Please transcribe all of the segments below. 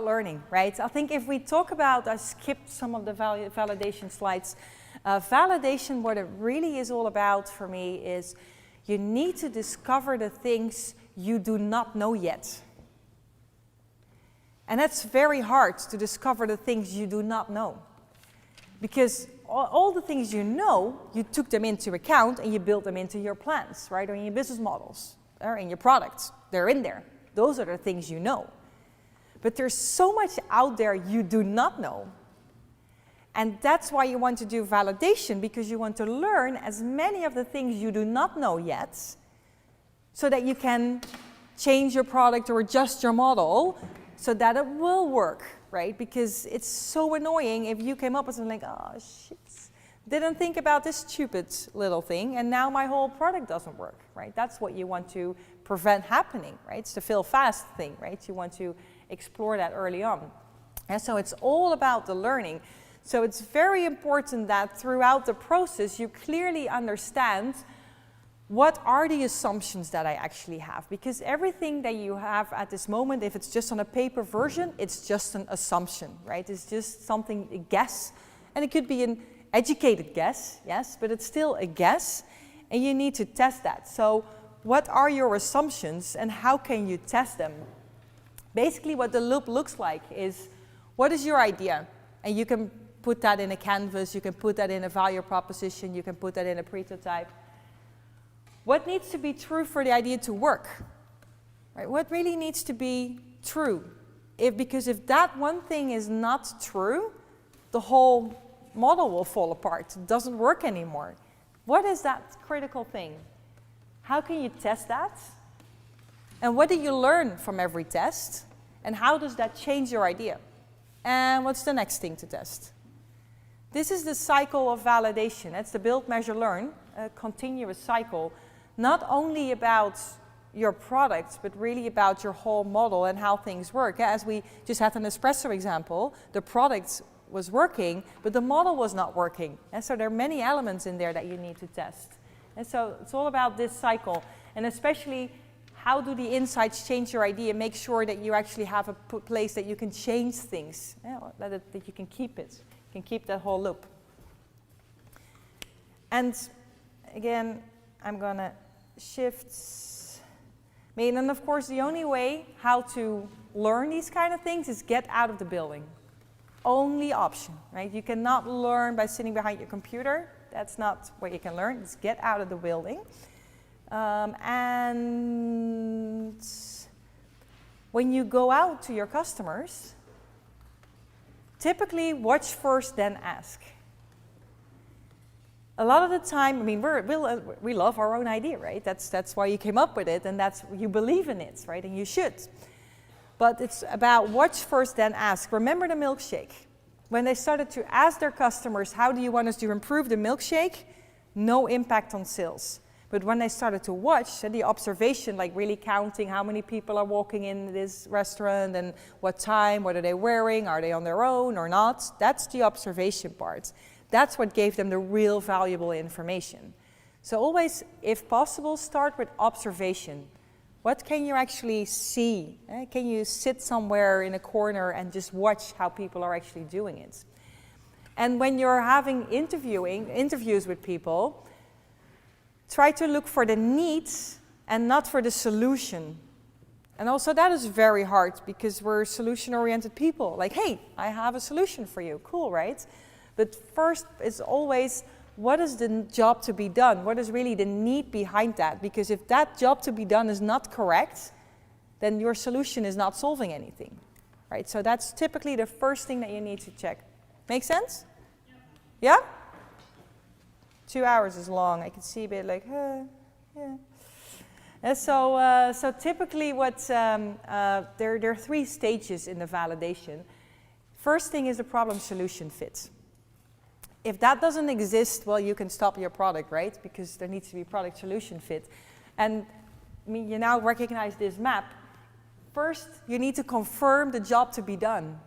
learning, right? I think if we talk about, I skipped some of the validation slides. Validation, what it really is all about for me is you need to discover the things you do not know yet. And that's very hard to discover the things you do not know. Because all the things you know, you took them into account and you built them into your plans, right? Or in your business models, or in your products. They're in there. Those are the things you know. But there's so much out there you do not know. And that's why you want to do validation, because you want to learn as many of the things you do not know yet, so that you can change your product or adjust your model so that it will work, right? Because it's so annoying if you came up with something like, oh shit, didn't think about this stupid little thing, and now my whole product doesn't work, right? That's what you want to prevent happening, right? It's the fail fast thing, right? You want to explore that early on. And so it's all about the learning. So it's very important that throughout the process you clearly understand what are the assumptions that I actually have. Because everything that you have at this moment, if it's just on a paper version, it's just an assumption, right? It's just something, a guess. And it could be an educated guess, yes, but it's still a guess. And you need to test that. So what are your assumptions and how can you test them? Basically what the loop looks like is, what is your idea? And you can put that in a canvas, you can put that in a value proposition, you can put that in a prototype. What needs to be true for the idea to work? Right? What really needs to be true? Because if that one thing is not true, the whole model will fall apart. It doesn't work anymore. What is that critical thing? How can you test that? And what do you learn from every test? And how does that change your idea? And what's the next thing to test? This is the cycle of validation. It's the build, measure, learn, a continuous cycle. Not only about your products, but really about your whole model and how things work. As we just had an espresso example, the product was working, but the model was not working. And so there are many elements in there that you need to test. And so it's all about this cycle. And especially, how do the insights change your idea? Make sure that you actually have a place that you can change things, that you can keep it. You can keep that whole loop. And again, I'm going to shift. And of course, the only way how to learn these kind of things is get out of the building. Only option, right? You cannot learn by sitting behind your computer. That's not what you can learn. It's get out of the building. And when you go out to your customers, typically watch first, then ask. A lot of the time, I mean, we love our own idea, right? That's why you came up with it, and you believe in it, right? And you should. But it's about watch first, then ask. Remember the milkshake. When they started to ask their customers, how do you want us to improve the milkshake? No impact on sales. But when they started to watch, the observation, like really counting how many people are walking in this restaurant and what time, what are they wearing, are they on their own or not, that's the observation part. That's what gave them the real valuable information. So always, if possible, start with observation. What can you actually see? Can you sit somewhere in a corner and just watch how people are actually doing it? And when you're having interviews with people, try to look for the needs and not for the solution. And also that is very hard because we're solution-oriented people. Like, hey, I have a solution for you. Cool, right? But first, it's always, what is the job to be done? What is really the need behind that? Because if that job to be done is not correct, then your solution is not solving anything, right? So that's typically the first thing that you need to check. Make sense? Yeah? 2 hours is long. I can see a bit like, yeah. And so typically there are 3 stages in the validation. First thing is the problem-solution fit. If that doesn't exist, well, you can stop your product, right? Because there needs to be product-solution fit. And I mean, you now recognize this map. First, you need to confirm the job to be done.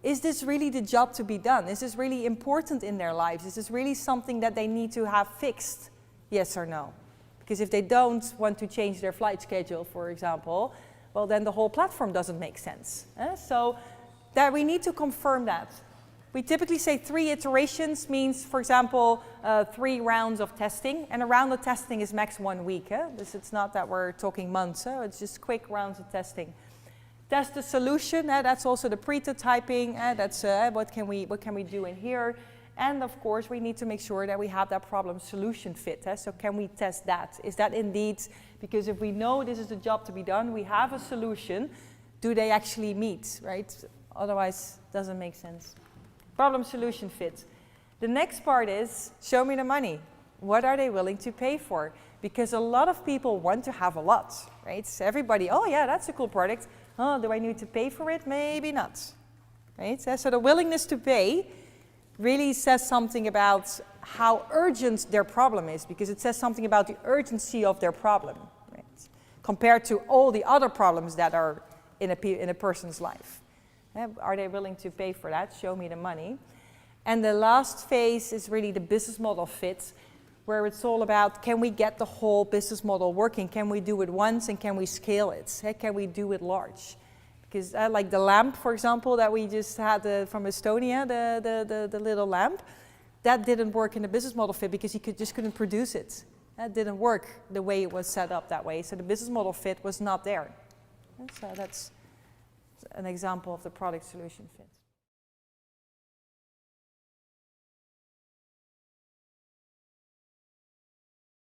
Is this really the job to be done? Is this really important in their lives? Is this really something that they need to have fixed? Yes or no? Because if they don't want to change their flight schedule, for example, well, then the whole platform doesn't make sense. So that we need to confirm that. We typically say 3 iterations means, for example, 3 rounds of testing, and a round of testing is max 1 week. It's not that we're talking months, it's just quick rounds of testing. Test the solution, that's also the prototyping, that's what can we do in here. And of course, we need to make sure that we have that problem solution fit. So can we test that? Is that indeed, because if we know this is the job to be done, we have a solution, do they actually meet, right? Otherwise, it doesn't make sense. Problem solution fit. The next part is, show me the money. What are they willing to pay for? Because a lot of people want to have a lot, right? So everybody, oh yeah, that's a cool product. Oh, do I need to pay for it? Maybe not, right? So the willingness to pay really says something about how urgent their problem is, because it says something about the urgency of their problem, right? Compared to all the other problems that are in a person's life. Are they willing to pay for that? Show me the money. And the last phase is really the business model fit, where it's all about, can we get the whole business model working? Can we do it once and can we scale it? Can we do it large? Because like the lamp, for example, that we just had from Estonia, the little lamp, that didn't work in the business model fit because he just couldn't produce it. That didn't work the way it was set up that way. So the business model fit was not there. And so that's an example of the product solution fit.